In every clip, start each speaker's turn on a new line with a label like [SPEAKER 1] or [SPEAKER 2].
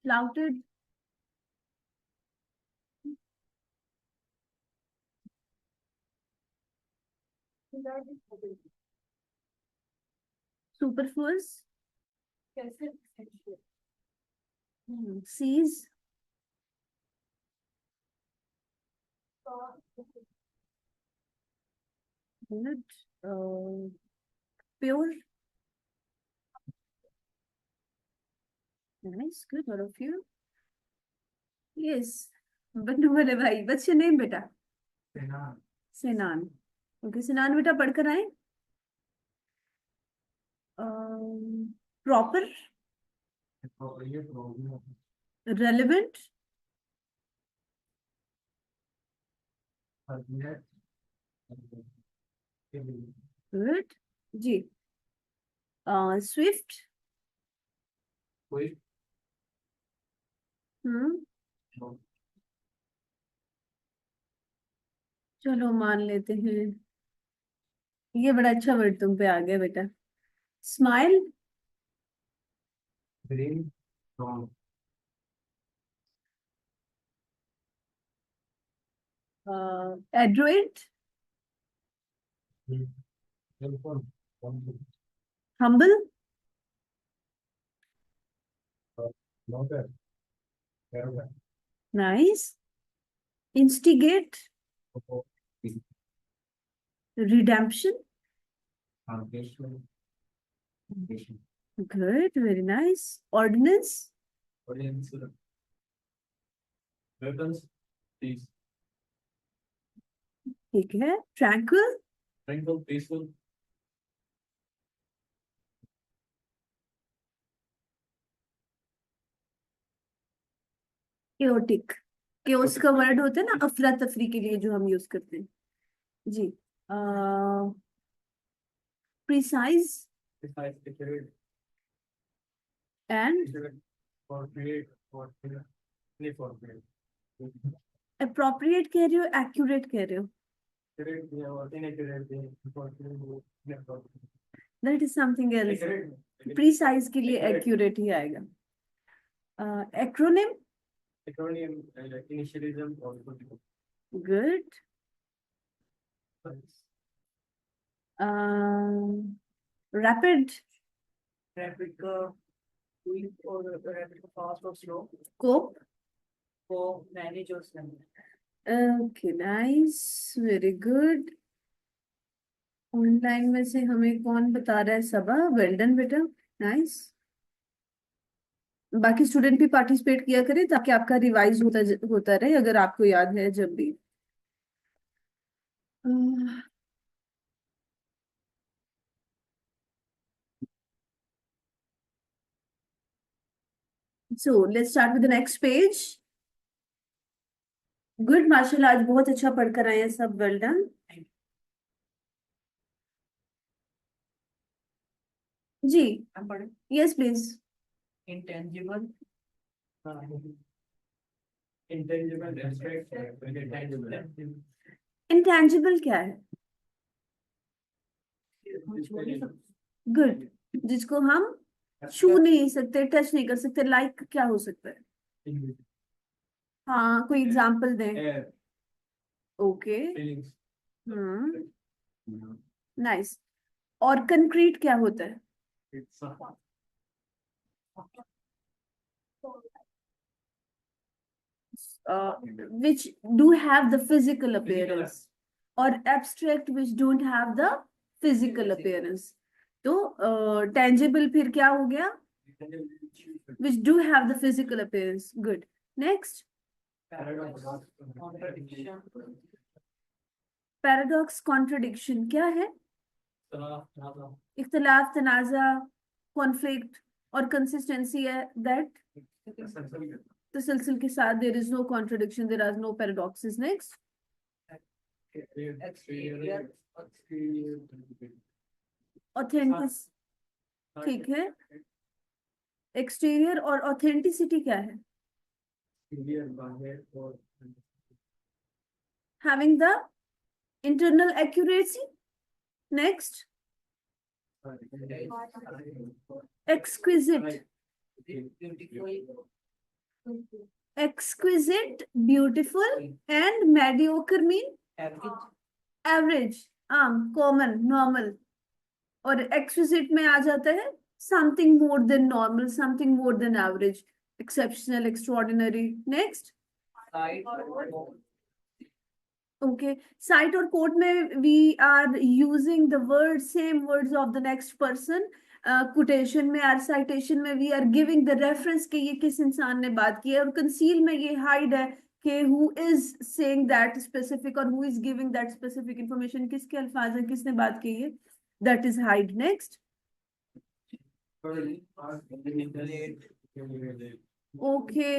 [SPEAKER 1] Flouted. Superfluous. Seize. Good. Pure. Nice. Good. All of you. Yes. बन्नू वाले भाई. What's your name, बेटा? सेनान. Okay, सेनान बेटा पढ़कर आए. Proper. Relevant. Good. जी. Swift. चलो मान लेते हैं. ये बड़ा अच्छा वर्ड तुम पे आ गया बेटा. Smile. Adroit. Humble. Nice. Instigate. Redemption. Good, very nice. Ordinance.
[SPEAKER 2] Weapons, peace.
[SPEAKER 1] ठीक है. Tranquil.
[SPEAKER 2] Tranquil, peaceful.
[SPEAKER 1] Chaotic. Chaos का वर्ड होता है ना अफरा तफरी के लिए जो हम यूज करते हैं. जी. Precise.
[SPEAKER 2] Precise, accurate.
[SPEAKER 1] And
[SPEAKER 2] Appropriate, inappropriate.
[SPEAKER 1] appropriate कह रहे हो, accurate कह रहे हो.
[SPEAKER 2] Accurate भी है और inaccurate भी है. Appropriate, inappropriate.
[SPEAKER 1] That is something else.
[SPEAKER 2] Accurate.
[SPEAKER 1] Precise के लिए accurate ही आएगा. Acronym.
[SPEAKER 2] Acronym, initialism or political.
[SPEAKER 1] Good. Rapid.
[SPEAKER 2] Rapid curve, quick or rapid fast or slow.
[SPEAKER 1] Cope.
[SPEAKER 2] को manage or slam.
[SPEAKER 1] Okay, nice. Very good. Online में से हमें कौन बता रहा है? सबा. वेल डन बेटा. नाइस. बाकी स्टूडेंट भी पार्टिसिपेट किया करें ताकि आपका रिवाइज होता रहे अगर आपको याद है जब भी. So let's start with the next page. Good, माशाल्लाह आज बहुत अच्छा पढ़कर आए हैं सब. Well done. जी. Yes please.
[SPEAKER 2] Intangible. Intangible, abstract, intangible.
[SPEAKER 1] Intangible क्या है? गुड. जिसको हम छू नहीं सकते, टच नहीं कर सकते. लाइक क्या हो सकता है? हाँ, कोई एग्जांपल दें.
[SPEAKER 2] Air,
[SPEAKER 1] okay.
[SPEAKER 2] feelings.
[SPEAKER 1] नाइस. और कंक्रीट क्या होता है?
[SPEAKER 2] It's
[SPEAKER 1] which do have the physical appearance, or abstract which don't have the physical appearance. तो tangible फिर क्या हो गया? Which do have the physical appearance. Good. Next.
[SPEAKER 2] paradox, contradiction.
[SPEAKER 1] Paradox, contradiction क्या है?
[SPEAKER 2] तनाज़ा.
[SPEAKER 1] इख्तिलाफ, तनाज़ा, conflict और consistency है. That तसलसल के साथ there is no contradiction, there are no paradoxes. Next.
[SPEAKER 2] Exterior.
[SPEAKER 1] Authentic. ठीक है. एक्सटीरियर और ऑथेंटिसिटी क्या है?
[SPEAKER 2] Exterior, बाहर और
[SPEAKER 1] Having the internal accuracy. Next. Exquisite. Exquisite, beautiful and mediocre mean average, आम, कॉमन, नॉर्मल। और एक्सक्विजिट में आ जाता है something more than normal, something more than average, exceptional, extraordinary. Next, okay, cite और कोट में we are using the word, same words of the next person. Quotation में और साइटेशन में we are giving the reference कि ये किस इंसान ने बात की है, और कंसील में ये हाइड है कि who is saying that specific और who is giving that specific information, किसके अल्फाज है, किसने बात की है, that is hide. Next, okay,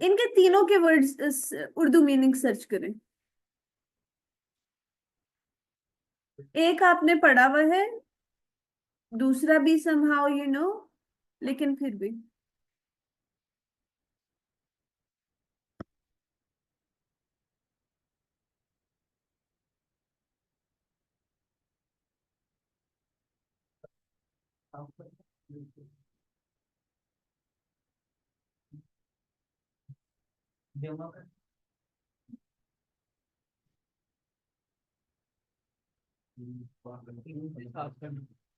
[SPEAKER 1] इनके तीनों के वर्ड्स उर्दू मीनिंग सर्च करें। एक आपने पढ़ा हुआ है, दूसरा भी somehow you know, लेकिन फिर भी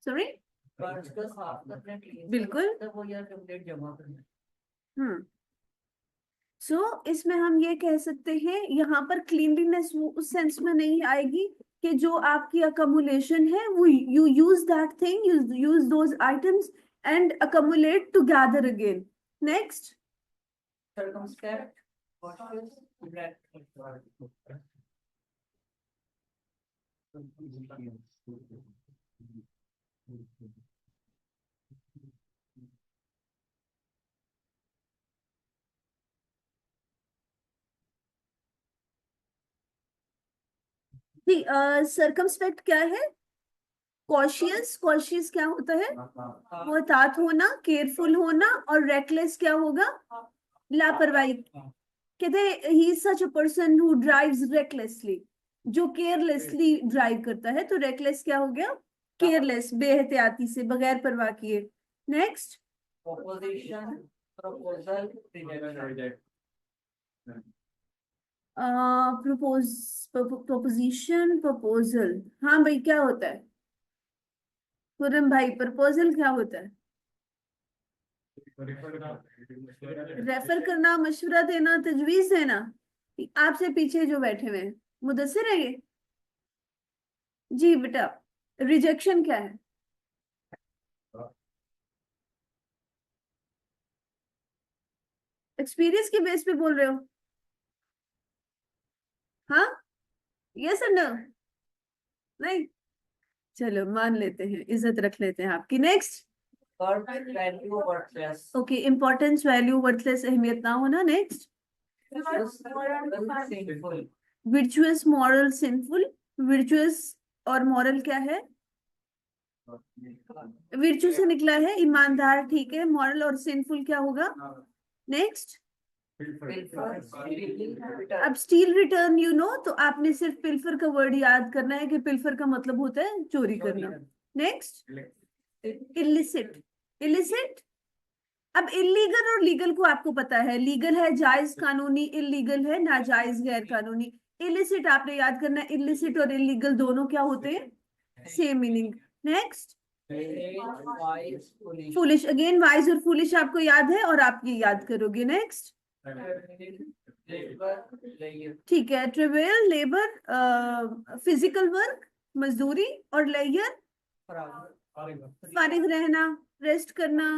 [SPEAKER 1] सॉरी, बिल्कुल। हम्म, सो इसमें हम ये कह सकते हैं, यहाँ पर क्लीनलीनेस उस सेंस में नहीं आएगी कि जो आपकी अकमुलेशन है वो you use that thing, use those items and accumulate together again. Next,
[SPEAKER 2] circumspect, cautious,
[SPEAKER 1] जी, सर्कमस्पेक्ट क्या है? कॉशियस, कॉशियस क्या होता है? मुहतात होना, केयरफुल होना। और रेकलेस क्या होगा? लापरवाही। कहते he is such a person who drives recklessly, जो केयरलेसली ड्राइव करता है। तो रेकलेस क्या हो गया? केयरलेस, बेहतियाती से, बगैर परवाह किए। Next,
[SPEAKER 2] opposition, proposal, rejection.
[SPEAKER 1] Proposition, proposal. हाँ भाई, क्या होता है खुरम भाई? प्रपोजल क्या होता है? रेफर करना, मशवरा देना, तजवीज देना। आपसे पीछे जो बैठे हुए हैं, मुदस्सिर है ये? जी बेटा, रिजेक्शन क्या है? एक्सपीरियंस के बेस पे बोल रहे हो? हाँ, यस और नो? नहीं, चलो मान लेते हैं, इज्जत रख लेते हैं आपकी। Next,
[SPEAKER 2] Perfect value, worthless.
[SPEAKER 1] Okay, importance, value, worthless, अहमियत ना होना। Next,
[SPEAKER 2] Sinful.
[SPEAKER 1] Virtuous, moral, sinful. Virtuous और मॉरल क्या है? विर्चू से निकला है, ईमानदार, ठीक है। मॉरल और सिंफुल क्या होगा? नेक्स्ट, अब स्टील रिटर्न यू नो, तो आपने सिर्फ पिल्फर का वर्ड याद करना है कि पिल्फर का मतलब होता है चोरी करना। Next, illicit, illicit. अब इलीगल और लीगल को आपको पता है, लीगल है जायज कानूनी, इलीगल है नाजायज गैर कानूनी। इलिसिट आपने याद करना है, इलिसिट और इलीगल दोनों क्या होते हैं? Same meaning. Next,
[SPEAKER 2] Wise, foolish.
[SPEAKER 1] Foolish, again wise और फुलिश आपको याद है और आप ये याद करोगे। Next,
[SPEAKER 2] Labor, layer.
[SPEAKER 1] ठीक है, ट्रिवियल, लेबर, फिजिकल वर्क, मजदूरी। और लेयर, फारिग रहना, रेस्ट करना,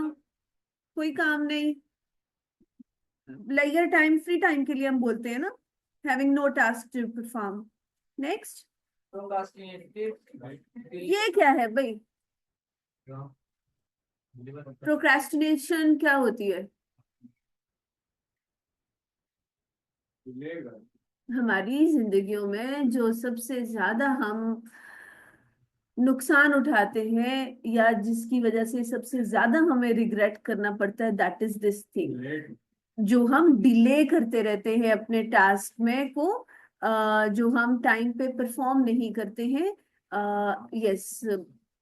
[SPEAKER 1] कोई काम नहीं। लेयर टाइम, फ्री टाइम के लिए हम बोलते हैं ना, having no task to perform. Next,
[SPEAKER 2] Procrastinated.
[SPEAKER 1] ये क्या है भाई? प्रोक्रेस्टिनेशन क्या होती है? हमारी जिंदगियों में जो सबसे ज्यादा हम नुकसान उठाते हैं या जिसकी वजह से सबसे ज्यादा हमें रिग्रेट करना पड़ता है, दैट इज दिस थिंग, जो हम डिले करते रहते हैं अपने टास्क में को, जो हम टाइम पे परफॉर्म नहीं करते हैं। Yes,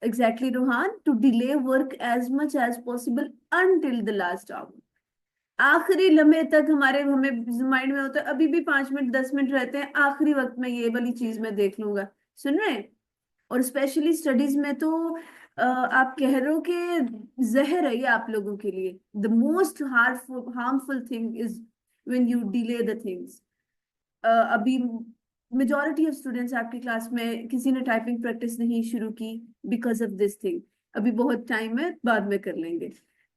[SPEAKER 1] Exactly, Rohan, to delay work as much as possible until the last hour. आखिरी लम्हे तक हमारे हमें माइंड में होता है अभी भी 5 मिनट 10 मिनट रहते हैं, आखिरी वक्त में ये वाली चीज मैं देख लूंगा। सुन रहे हैं? और स्पेशली स्टडीज में तो आप कह रहे हो कि जहर है ये आप लोगों के लिए। The most harmful thing is when you delay the things. अभी मेजोरिटी ऑफ स्टूडेंट्स आपकी क्लास में किसी ने टाइपिंग प्रैक्टिस नहीं शुरू की बिकॉज ऑफ दिस थिंग। अभी बहुत टाइम है, बाद में कर लेंगे।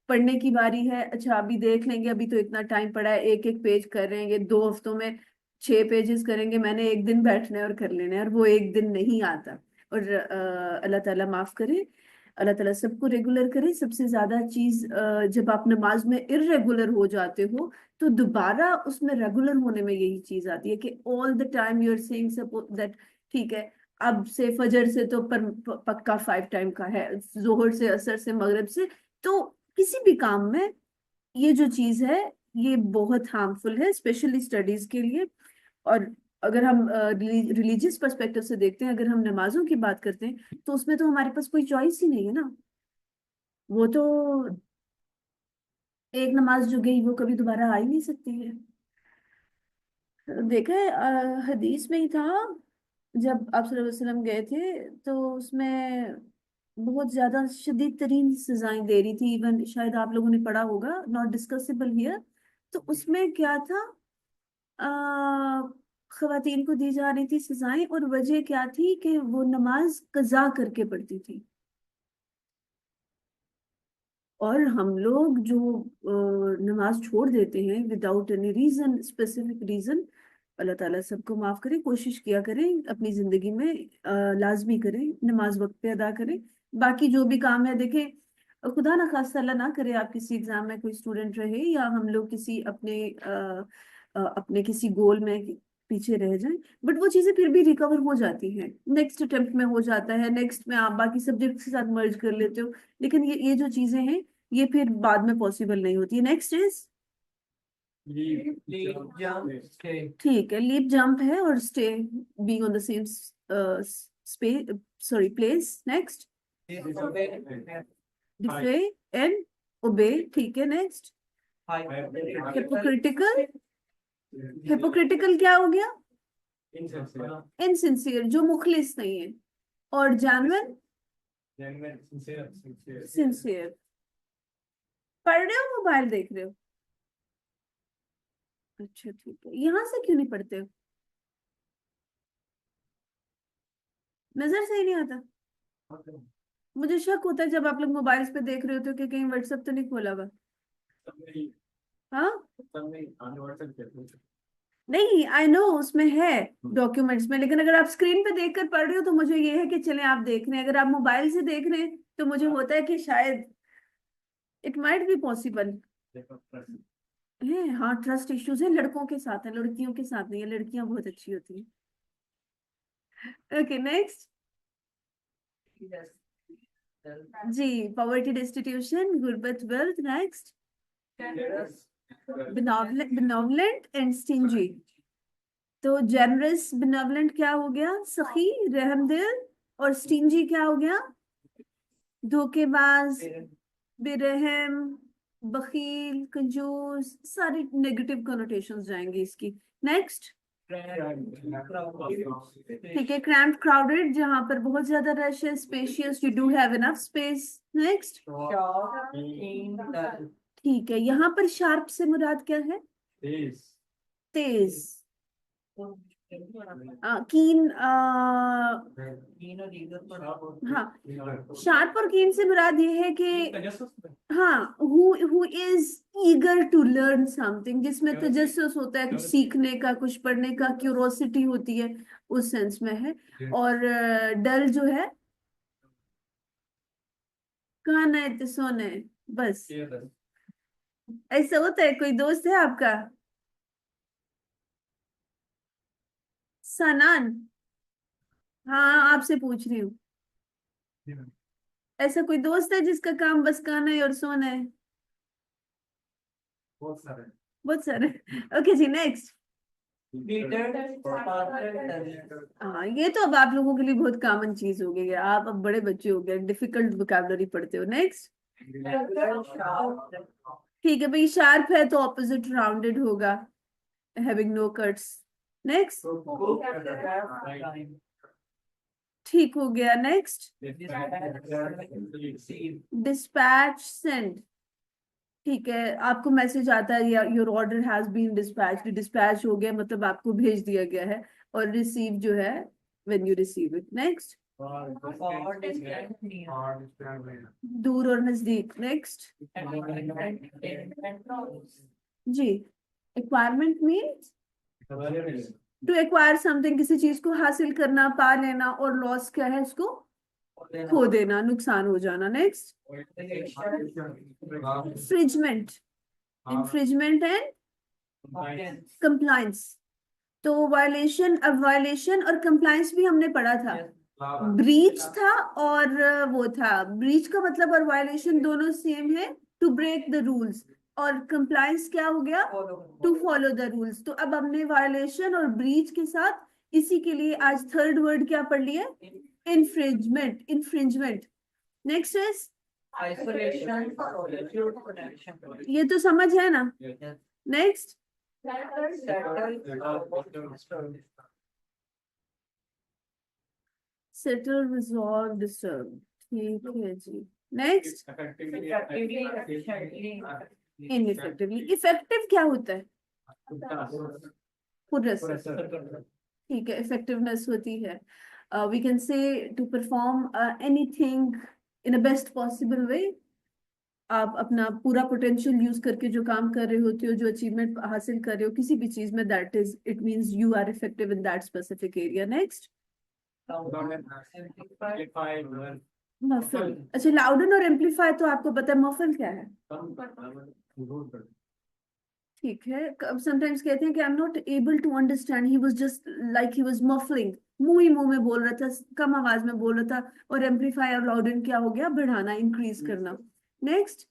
[SPEAKER 1] पढ़ने की बारी है, अच्छा अभी देख लेंगे, अभी तो इतना टाइम पड़ा है, एक एक पेज कर रहेंगे, 2 हफ्तों में 6 पेजेस करेंगे, मैंने एक दिन बैठना है और कर लेना है, और वो एक दिन नहीं आता। और अल्लाह ताला माफ करे, अल्लाह ताला सबको रेगुलर करे। सबसे ज्यादा चीज जब आप नमाज में इर्रेगुलर हो जाते हो तो दोबारा उसमें रेगुलर होने में यही चीज आती है कि all the time you are saying suppose that ठीक है, अब से फजर से तो पक्का 5 टाइम का है, जोहर से असर से मगरिब से, तो किसी भी काम में ये जो चीज है ये बहुत हार्मफुल है, स्पेशली स्टडीज के लिए। और अगर हम रिलीजियस पर्सपेक्टिव से देखते हैं, अगर हम नमाजों की बात करते हैं, तो उसमें तो हमारे पास कोई चॉइस ही नहीं है ना। वो तो एक नमाज जो गई वो कभी दोबारा आ ही नहीं सकती है। देखा है हदीस में ही था, जब आप सल्लल्लाहु अलैहि वसल्लम गए थे तो उसमें बहुत ज्यादा शदीद तरीन सजाएं दे रही थी, इवन शायद आप लोगों ने पढ़ा होगा, नॉट डिस्कसेबल हियर। तो उसमें क्या था, आ, खवातीन को दी जा रही थी सजाएं, और वजह क्या थी कि वो नमाज कजा करके पढ़ती थी। और हम लोग जो नमाज छोड़ देते हैं without any reason, specific reason, अल्लाह ताला सबको माफ करे। कोशिश किया करें अपनी जिंदगी में लाजमी करें, नमाज वक्त पे अदा करें। बाकी जो भी काम है देखें, खुदा ना खास्ता अल्लाह ना करे आप किसी एग्जाम में कोई स्टूडेंट रहे, या हम लोग किसी अपने किसी गोल में पीछे रह जाएं, बट वो चीजें फिर भी रिकवर हो जाती हैं, नेक्स्ट अटेम्प्ट में हो जाता है, नेक्स्ट में आप बाकी सब्जेक्ट के साथ मर्ज कर लेते हो। लेकिन ये जो चीजें हैं ये फिर बाद में पॉसिबल नहीं होती है। नेक्स्ट इज ठीक है, लीप जंप है, और stay being on the same space, sorry place. Next defy and obey, ठीक है। नेक्स्ट हिपोक्रिटिकल, हिपोक्रिटिकल क्या हो गया? इनसिंसियर, जो मुखलिस नहीं है। और जानवर सिंसियर। पढ़ रहे हो मोबाइल देख रहे हो? अच्छा ठीक है, यहाँ से क्यों नहीं पढ़ते हो? नजर से ही नहीं आता? मुझे शक होता है जब आप लोग मोबाइल्स पे देख रहे होते हो कि कहीं व्हाट्सएप तो नहीं खोला हुआ। हाँ नहीं, आई नो उसमें है डॉक्यूमेंट्स में, लेकिन अगर आप स्क्रीन पे देखकर पढ़ रहे हो तो मुझे ये है कि चले आप देख रहे हैं। अगर आप मोबाइल से देख रहे हैं तो मुझे होता है कि शायद इट माइट बी पॉसिबल है। हाँ, ट्रस्ट इश्यूज है, लड़कों के साथ है, लड़कियों के साथ नहीं है, लड़कियां बहुत अच्छी होती है। ओके नेक्स्ट जी, पॉवर्टी डिस्ट्रीब्यूशन, गुर्बत wealth. Next benevolent and stingy. तो जेनरस benevolent क्या हो गया? सखी, रहमदिल। और स्टिंजी क्या हो गया? धोखेबाज, बेरहम, बखील, कंजूस, सारी नेगेटिव कनोटेशंस जाएंगी इसकी। नेक्स्ट ठीक है, क्रैम्प्ड क्राउडेड, जहां पर बहुत ज्यादा रश है, spacious, you do have enough space. Next ठीक है, यहाँ पर शार्प से मुराद क्या है? तेज। कीन, हाँ, शार्प और कीन से मुराद ये है कि हाँ, who is eager to learn something, जिसमें तजस्सुस होता है, कुछ सीखने का, कुछ पढ़ने का, क्यूरोसिटी होती है, उस सेंस में है। और डल जो है, कहना है तो सोना है, बस ऐसा होता है। कोई दोस्त है आपका? सनान, हाँ आपसे पूछ रही हूँ, ऐसा कोई दोस्त है जिसका काम बस खाना है और सोना है? बहुत सारे। ओके जी, नेक्स्ट हाँ, ये तो अब आप लोगों के लिए बहुत कॉमन चीज हो गई है, आप अब बड़े बच्चे हो गए, डिफिकल्ट वोकैबुलरी पढ़ते हो। नेक्स्ट, ठीक है भाई, शार्प है तो ऑपोजिट राउंडेड होगा, हैविंग नो कट्स। नेक्स्ट, ठीक हो गया। नेक्स्ट, डिस्पैच सेंड, ठीक है, आपको मैसेज आता है या your order has been dispatch, dispatch हो गया मतलब आपको भेज दिया गया है, और रिसीव जो है when you receive it. Next, दूर और नजदीक। नेक्स्ट जी, acquirement means to acquire something, किसी चीज को हासिल करना, पा लेना, और लॉस क्या है, उसको खो देना, नुकसान हो जाना। Next, infringement, infringement and compliance. तो वायलेशन, अब वायलेशन और कंप्लायंस भी हमने पढ़ा था, ब्रीच था और वो था, ब्रीच का मतलब और वायलेशन दोनों सेम है, टू ब्रेक द रूल्स, और कंप्लायंस क्या हो गया, टू फॉलो द रूल्स। तो अब हमने वायलेशन और ब्रीच के साथ इसी के लिए आज थर्ड वर्ड क्या पढ़ लिया, infringement, infringement. Next is
[SPEAKER 2] isolation,
[SPEAKER 1] ये तो समझ है ना। नेक्स्ट, सेटल, रिजॉल्व, डिस्टर्ब, ठीक है जी। नेक्स्ट, इनइफेक्टिवली, इफेक्टिव क्या होता है, फुर्रस, ठीक है, इफेक्टिवनेस होती है, we can say to perform anything in a best possible way, आप अपना पूरा पोटेंशियल यूज करके जो काम कर रहे होते हो, जो अचीवमेंट हासिल कर रहे हो किसी भी चीज में, that is, it means you are effective in that specific area. Next, muffle, अच्छा, लाउडन और एम्पलीफाई तो आपको पता है, मफल क्या है, ठीक है। समटाइम्स कहते हैं कि I am not able to understand, he was just like he was muffling, मुंह ही मुंह में बोल रहा था, कम आवाज में बोल रहा था, और एम्पलीफाई और लाउडन क्या हो गया, बढ़ाना, इंक्रीज करना। नेक्स्ट,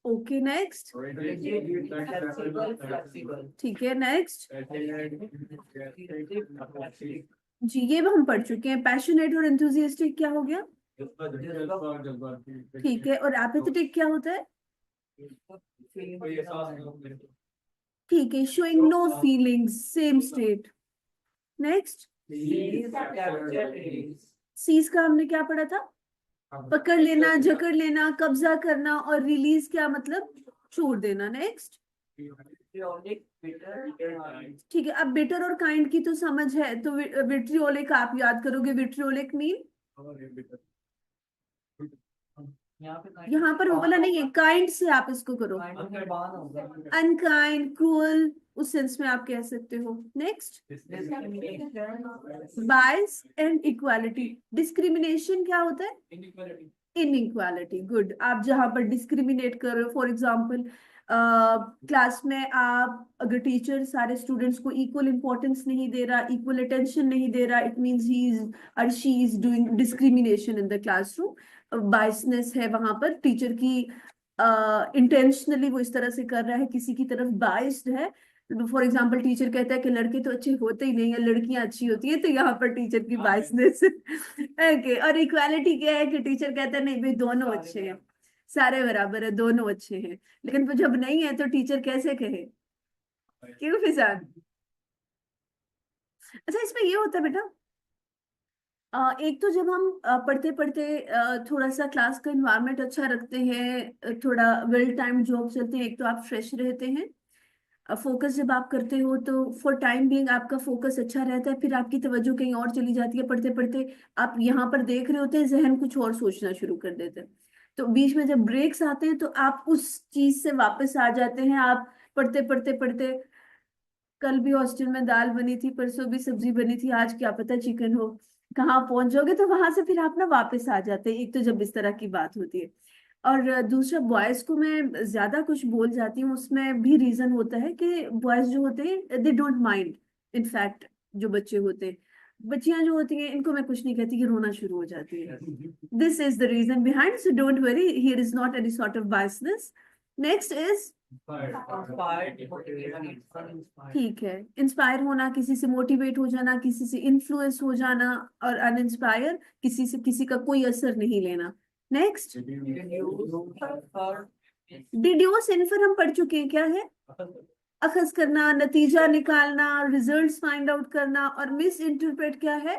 [SPEAKER 1] ओके, नेक्स्ट, ठीक है। नेक्स्ट जी, ये हम पढ़ चुके हैं, पैशनेट और एंथुसियास्टिक क्या हो गया, ठीक है, और एपेथेटिक क्या होता है, ठीक है, showing no feelings, same state. Next, cease का हमने क्या पढ़ा था, पकड़ लेना, जकड़ लेना, कब्जा करना, और रिलीज क्या मतलब, छोड़ देना। नेक्स्ट, ठीक है, अब बिटर और काइंड की तो समझ है, तो विट्रियोलिक आप याद करोगे, विट्रियोलिक मीन, यहाँ पर वो वाला नहीं है, काइंड से आप इसको करो, अनकाइंड, क्रूअल, उस सेंस में आप कह सकते हो। Next, bias and equality, discrimination क्या होता है, इनइक्वालिटी, गुड, आप जहां पर डिस्क्रिमिनेट कर रहे हो, फॉर एग्जाम्पल क्लास में आप अगर टीचर सारे स्टूडेंट्स को इक्वल इंपॉर्टेंस नहीं दे रहा, इक्वल अटेंशन नहीं दे रहा, इट मींस ही इज और she is doing discrimination in the classroom, biasness है वहां पर, टीचर की इंटेंशनली वो इस तरह से कर रहा है, किसी की तरफ बायस्ड है। फॉर एग्जाम्पल टीचर कहता है कि लड़के तो अच्छे होते ही नहीं है, लड़कियां अच्छी होती है, तो यहाँ पर टीचर की बायसनेस ओके। और इक्वालिटी क्या है कि टीचर कहता है नहीं भाई दोनों अच्छे हैं, सारे बराबर है, दोनों अच्छे हैं, लेकिन जब नहीं है तो टीचर कैसे कहे, क्यों फिजान। अच्छा, इसमें ये होता है बेटा, एक तो जब हम पढ़ते पढ़ते थोड़ा सा क्लास का इन्वायरमेंट अच्छा रखते हैं, थोड़ा वेल टाइम जॉब चलते हैं, एक तो आप फ्रेश रहते हैं, फोकस जब आप करते हो तो फॉर टाइम बीइंग आपका फोकस अच्छा रहता है, फिर आपकी तवज्जो कहीं और चली जाती है, पढ़ते पढ़ते आप यहाँ पर देख रहे होते हैं, जहन कुछ और सोचना शुरू कर देते हैं, तो बीच में जब ब्रेक्स आते हैं तो आप उस चीज से वापस आ जाते हैं, आप पढ़ते पढ़ते पढ़ते, कल भी हॉस्टल में दाल बनी थी, परसों भी सब्जी बनी थी, आज क्या पता चिकन हो, कहाँ पहुंच जाओगे, तो वहां से फिर आप ना वापस आ जाते हैं, एक तो जब इस तरह की बात होती है, और दूसरा बॉयज को मैं ज्यादा कुछ बोल जाती हूँ, उसमें भी रीजन होता है कि बॉयज जो होते हैं दे डोंट माइंड, इनफैक्ट जो बच्चे होते हैं, बच्चियां जो होती हैं इनको मैं कुछ नहीं कहती कि रोना शुरू हो जाती है, this is the reason behind, so don't worry, here is not any sort of biasness. Next is
[SPEAKER 2] Inspired, motivated, uninspired.
[SPEAKER 1] ठीक है, इंस्पायर होना, किसी से मोटिवेट हो जाना, किसी से इन्फ्लुएंस हो जाना, और अनइंस्पायर किसी से किसी का कोई असर नहीं लेना। नेक्स्ट, डिड्यूस, इन्फर हम पढ़ चुके हैं, क्या है? अखज करना, नतीजा निकालना, रिजल्ट्स फाइंड आउट करना, और मिस इंटरप्रेट क्या है?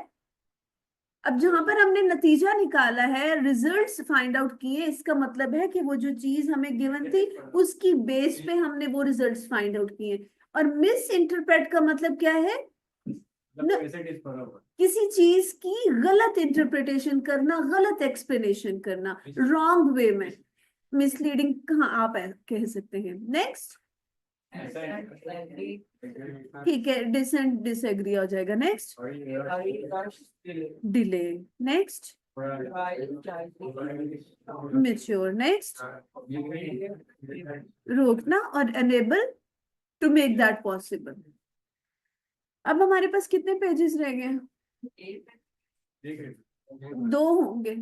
[SPEAKER 1] अब जहां पर हमने नतीजा निकाला है, रिजल्ट्स फाइंड आउट किए, इसका मतलब है कि वो जो चीज हमें गिवन थी उसकी बेस पे हमने वो रिजल्ट्स फाइंड आउट किए। और मिस इंटरप्रेट का मतलब क्या है? किसी चीज की गलत इंटरप्रिटेशन करना, गलत एक्सप्लेनेशन करना, रॉन्ग वे में, मिसलीडिंग कहाँ आप कह सकते हैं। नेक्स्ट, ठीक है, डिसेंट डिसएग्री हो जाएगा। Next, delay. Next, mature. Next, रोकना और enable to make that possible. अब हमारे पास कितने पेजेस रह गए? 2 होंगे,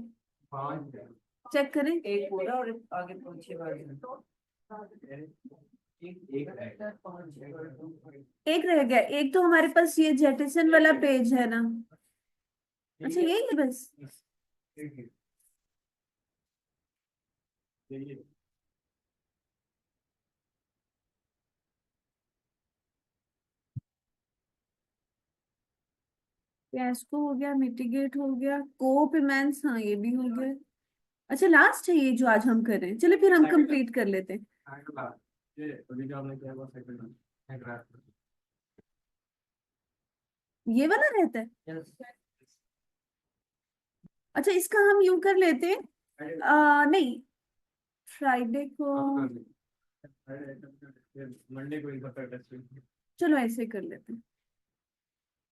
[SPEAKER 1] चेक करें।
[SPEAKER 2] एक पूरा और आगे पीछे वाला।
[SPEAKER 1] एक रह गया, एक तो हमारे पास ये जेटिसन वाला पेज है ना। अच्छा, यही है बस। कैस्को हो गया, मिटिगेट हो गया, कोप इमेंस, हाँ ये भी हो गया। अच्छा, लास्ट है ये जो आज हम कर रहे हैं। चलो फिर हम कंप्लीट कर लेते हैं। ये वाला रहता है। अच्छा, इसका हम यूं कर लेते हैं, नहीं, फ्राइडे को,
[SPEAKER 3] मंडे को
[SPEAKER 1] चलो ऐसे कर लेते हैं।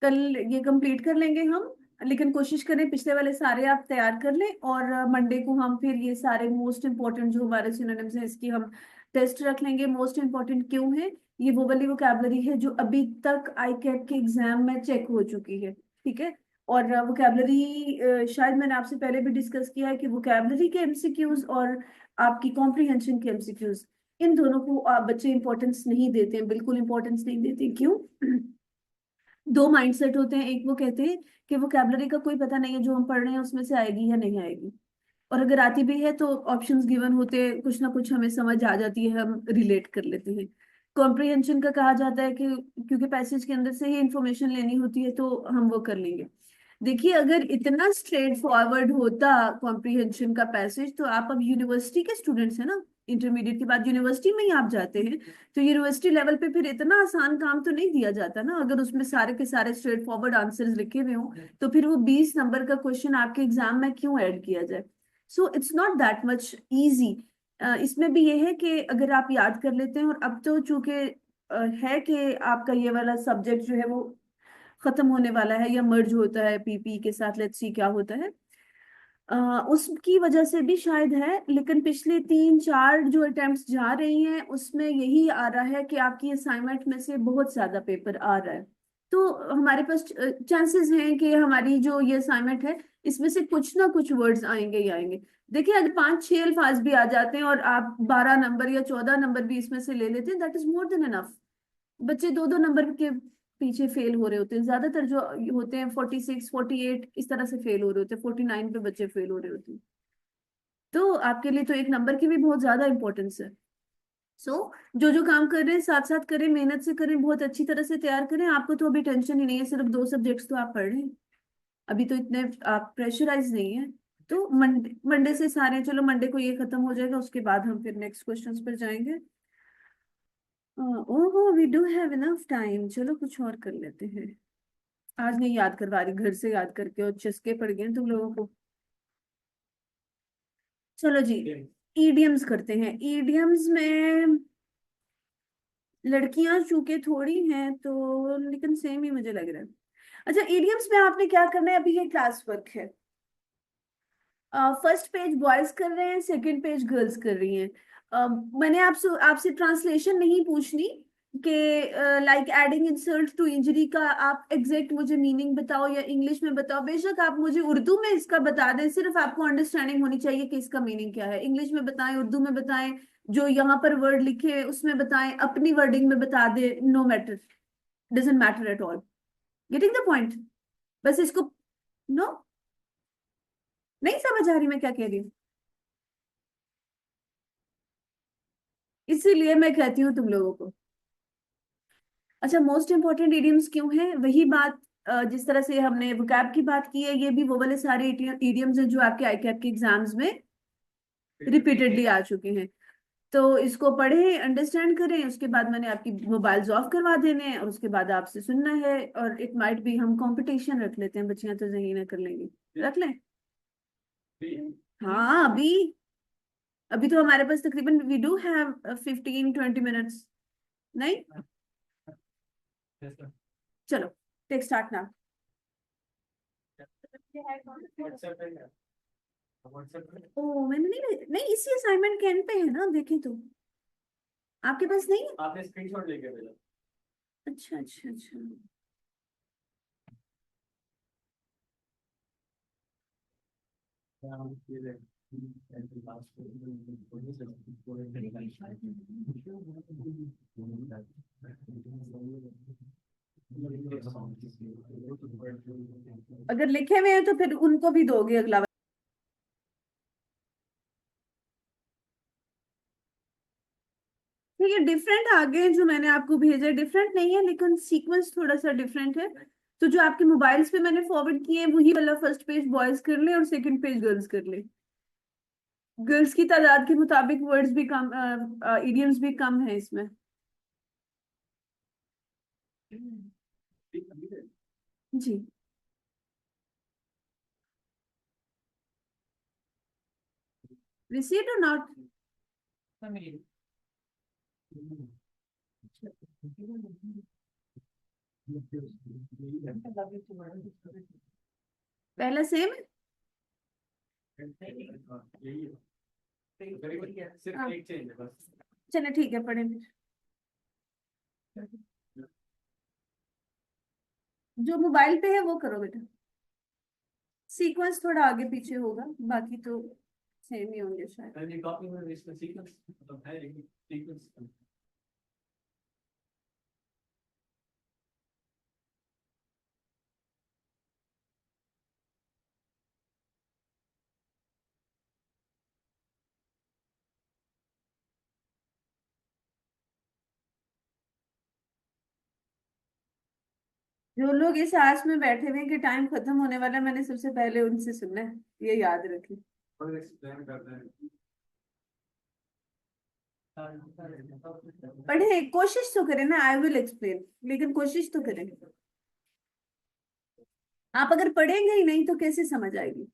[SPEAKER 1] कल ये कंप्लीट कर लेंगे हम, लेकिन कोशिश करें पिछले वाले सारे आप तैयार कर लें, और मंडे को हम फिर ये सारे मोस्ट इंपॉर्टेंट जो हमारे सिनोनिम्स हैं इसकी हम टेस्ट रख लेंगे। मोस्ट इंपॉर्टेंट क्यों है? ये वो वाली वोकैबलरी है जो अभी तक आई कैट के एग्जाम में चेक हो चुकी है, ठीक है। और वोकैबलरी शायद मैंने आपसे पहले भी डिस्कस किया है कि वोकैबलरी के एमसीक्यूज और आपकी कॉम्प्रिहेंशन के एमसीक्यूज, इन दोनों को आप बच्चे इंपॉर्टेंस नहीं देते हैं, बिल्कुल इंपॉर्टेंस नहीं देते। क्यों? दो माइंडसेट होते हैं। एक वो कहते हैं कि वोकैबलरी का कोई पता नहीं है, जो हम पढ़ रहे हैं उसमें से आएगी या नहीं आएगी, और अगर आती भी है तो ऑप्शंस गिवन होते हैं, कुछ ना कुछ हमें समझ आ जाती है, हम रिलेट कर लेते हैं। कॉम्प्रिहेंशन का कहा जाता है कि क्योंकि पैसेज के अंदर से ही इंफॉर्मेशन लेनी होती है तो हम वो कर लेंगे। देखिए, अगर इतना स्ट्रेट फॉरवर्ड होता कॉम्प्रिहेंशन का पैसेज, तो आप अब यूनिवर्सिटी के स्टूडेंट्स हैं ना, इंटरमीडिएट के बाद यूनिवर्सिटी में ही आप जाते हैं, तो यूनिवर्सिटी लेवल पे फिर इतना आसान काम तो नहीं दिया जाता ना। अगर उसमें सारे के सारे स्ट्रेट फॉरवर्ड आंसर्स लिखे हुए हों, तो फिर वो 20 नंबर का क्वेश्चन आपके एग्जाम में क्यों ऐड किया जाए? So it's not that much easy. इसमें भी ये है कि अगर आप याद कर लेते हैं, और अब तो चूंकि है कि आपका ये वाला सब्जेक्ट जो है वो खत्म होने वाला है या मर्ज होता है पीपी के साथ, लेट्स सी क्या होता है, उसकी वजह से भी शायद है, लेकिन पिछले 3-4 जो अटेम्प्ट्स जा रही हैं उसमें यही आ रहा है कि आपकी असाइनमेंट में से बहुत ज्यादा पेपर आ रहा है। तो हमारे पास चांसेस हैं कि हमारी जो ये असाइनमेंट है इसमें से कुछ ना कुछ वर्ड्स आएंगे ही आएंगे। देखिए, अगर 5-6 अल्फाज भी आ जाते हैं और आप 12 नंबर या 14 नंबर भी इसमें से ले लेते हैं, that is more than enough. बच्चे 2-2 नंबर के पीछे फेल हो रहे होते हैं, ज्यादातर जो होते हैं 46-48 इस तरह से फेल हो रहे होते हैं, 49 पे बच्चे फेल हो रहे होते हैं। तो आपके लिए तो एक नंबर की भी बहुत ज्यादा इंपॉर्टेंस है। सो जो जो काम कर रहे हैं साथ साथ करें, मेहनत से करें, बहुत अच्छी तरह से तैयार करें। आपको तो अभी टेंशन ही नहीं है, सिर्फ 2 सब्जेक्ट्स तो आप पढ़ रहे हैं, अभी तो इतने आप प्रेशराइज नहीं है। तो मंडे मंडे से सारे, चलो मंडे को ये खत्म हो जाएगा, उसके बाद हम फिर नेक्स्ट क्वेश्चंस पर जाएंगे। ओहो, we do have enough time, चलो कुछ और कर लेते हैं। आज नहीं याद करवा रही, घर से याद करके और चस्के पड़ गए हैं तुम लोगों को। चलो जी, ईडियम्स करते हैं। ईडियम्स में लड़कियां चूंकि थोड़ी हैं तो, लेकिन सेम ही मुझे लग रहा है। अच्छा, ईडियम्स में आपने क्या करना है, अभी ये क्लास वर्क है। फर्स्ट पेज बॉयज कर रहे हैं, सेकंड पेज गर्ल्स कर रही हैं। मैंने आपसे आपसे ट्रांसलेशन नहीं पूछनी कि like adding insult to injury का आप एग्जैक्ट मुझे मीनिंग बताओ या इंग्लिश में बताओ। बेशक आप मुझे उर्दू में इसका बता दें, सिर्फ आपको अंडरस्टैंडिंग होनी चाहिए कि इसका मीनिंग क्या है। इंग्लिश में बताएं, उर्दू में बताएं, जो यहाँ पर वर्ड लिखे हैं उसमें बताएं, अपनी वर्डिंग में बता दे, no matter, doesn't matter at all. Getting the point? बस इसको, नो, नहीं समझ आ रही मैं क्या कह रही हूँ, इसीलिए मैं कहती हूँ तुम लोगों को। अच्छा, मोस्ट इंपॉर्टेंट इडियम्स क्यों हैं? वही बात, जिस तरह से हमने वोकैब की बात की है, ये भी वो वाले सारे इडियम्स हैं जो आपके आईकैप के एग्जाम्स में रिपीटेडली आ चुके हैं। तो इसको पढ़ें, अंडरस्टैंड करें, उसके बाद मैंने आपकी मोबाइल्स ऑफ करवा देने हैं और उसके बाद आपसे सुनना है। और इट माइट भी हम कंपटीशन रख लेते हैं, बच्चियां तो जहीना कर लेंगी, रख लें? हाँ, अभी, अभी तो हमारे पास तकरीबन वी डू हैव 15-20 मिनट्स, नहीं?
[SPEAKER 3] Yes, sir.
[SPEAKER 1] चलो, टेक स्टार्ट ना।
[SPEAKER 3] WhatsApp पे है। WhatsApp पे
[SPEAKER 1] ओ, मैंने नहीं, नहीं इसी असाइनमेंट के एंड पे है ना, देखें तो आपके पास नहीं है?
[SPEAKER 3] आपने स्क्रीनशॉट लेके भेजा।
[SPEAKER 1] अच्छा अच्छा अच्छा।
[SPEAKER 3] हाँ, ये ले।
[SPEAKER 1] अगर लिखे हुए हैं तो फिर उनको भी दोगे अगला वाला। ठीक है, डिफरेंट आगे जो मैंने आपको भेजा डिफरेंट नहीं है, लेकिन सीक्वेंस थोड़ा सा डिफरेंट है। तो जो आपके मोबाइल्स पे मैंने फॉरवर्ड किए हैं वही वाला फर्स्ट पेज बॉयज कर ले और सेकंड पेज गर्ल्स कर ले। गर्ल्स की तादाद के मुताबिक वर्ड्स भी कम, इडियम्स भी कम है इसमें। जी। रिसीव्ड और नॉट? पहला सेम है।
[SPEAKER 3] यही है। सिर्फ
[SPEAKER 1] हाँ,
[SPEAKER 3] एक चेंज है बस।
[SPEAKER 1] चलो ठीक है, पढ़े फिर। जो मोबाइल पे है वो करो बेटा, सीक्वेंस थोड़ा आगे पीछे होगा, बाकी तो सेम ही होंगे शायद।
[SPEAKER 3] And ये कॉपी में इसका सीक्वेंस मतलब है, लेकिन सीक्वेंस
[SPEAKER 1] जो लोग इस आस में बैठे हुए हैं कि टाइम खत्म होने वाला है, मैंने सबसे पहले उनसे सुनना है, ये याद रखें।
[SPEAKER 3] और एक्सप्लेन करते हैं।
[SPEAKER 1] पढ़े, कोशिश तो करें ना, आई विल एक्सप्लेन, लेकिन कोशिश तो करें। आप अगर पढ़ेंगे ही नहीं तो कैसे समझ आएगी?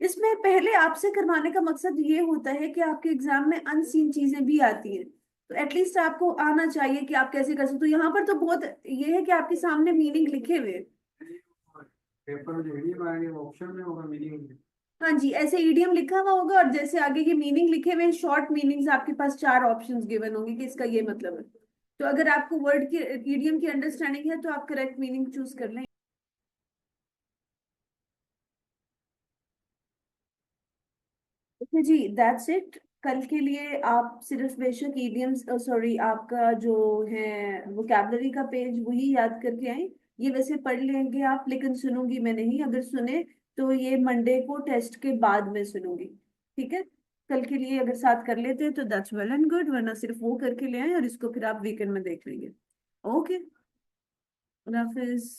[SPEAKER 1] इसमें पहले आपसे करवाने का मकसद ये होता है कि आपके एग्जाम में अनसीन चीजें भी आती हैं, तो एटलीस्ट आपको आना चाहिए कि आप कैसे कर सकते हो। यहाँ पर तो बहुत ये है कि आपके सामने मीनिंग लिखे हुए हैं।
[SPEAKER 3] पेपर में जो मीनिंग आएंगे वो ऑप्शन में होगा मीनिंग।
[SPEAKER 1] हाँ जी, ऐसे ईडीएम लिखा हुआ होगा और जैसे आगे के मीनिंग लिखे हुए हैं, शॉर्ट मीनिंग्स, आपके पास 4 ऑप्शंस गिवन होंगे कि इसका ये मतलब है। तो अगर आपको वर्ड की, ईडीएम की अंडरस्टैंडिंग है तो आप करेक्ट मीनिंग चूज कर लें। ओके जी, दैट्स इट। कल के लिए आप सिर्फ बेशक ईडियम्स, सॉरी, आपका जो है वोकैबलरी का पेज वही याद करके आए। ये वैसे पढ़ लेंगे आप, लेकिन सुनूंगी मैं नहीं, अगर सुने तो ये मंडे को टेस्ट के बाद में सुनूंगी। ठीक है? कल के लिए अगर साथ कर लेते हैं तो दैट्स वेल एंड गुड, वरना सिर्फ वो करके ले आए और इसको फिर आप वीकेंड में देख लेंगे। ओके, खुदा हाफिज।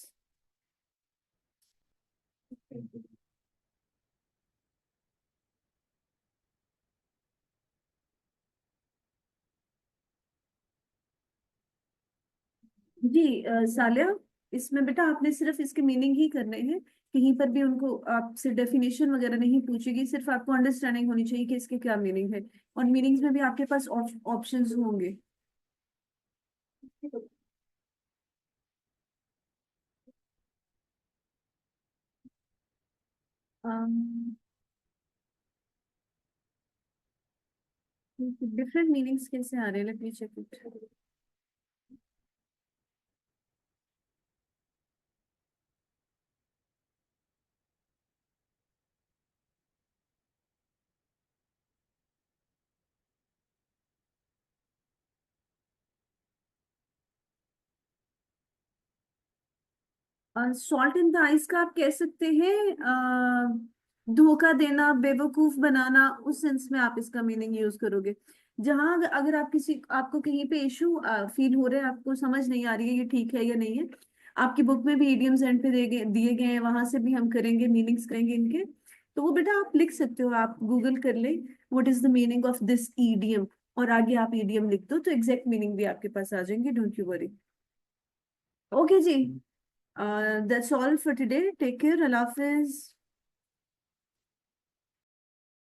[SPEAKER 1] जी, सालिया, इसमें बेटा आपने सिर्फ इसके मीनिंग ही करने हैं। कहीं पर भी उनको आपसे डेफिनेशन वगैरह नहीं पूछेगी, सिर्फ आपको अंडरस्टैंडिंग होनी चाहिए कि इसके क्या मीनिंग है। और मीनिंग्स में भी आपके पास ऑप्शंस होंगे। डिफरेंट मीनिंग्स कैसे आ रहे हैं, let me check it. Salt in the ice का आप कह सकते हैं धोखा देना, बेवकूफ बनाना, उस सेंस में आप इसका मीनिंग यूज करोगे। जहां अगर आप किसी आपको कहीं पे इशू फील हो रहा है, आपको समझ नहीं आ रही है ये ठीक है या नहीं है, आपकी बुक में भी ईडियम्स एंड पे दिए गए हैं, वहां से भी हम करेंगे मीनिंग्स करेंगे इनके। तो वो बेटा आप लिख सकते हो, आप गूगल कर ले what is the meaning of this idiom, और आगे आप ईडियम लिख दो तो एग्जैक्ट मीनिंग भी आपके पास आ जाएंगे, डोंट यू वरी। ओके जी, that's all for today. Take care. Allah Hafiz.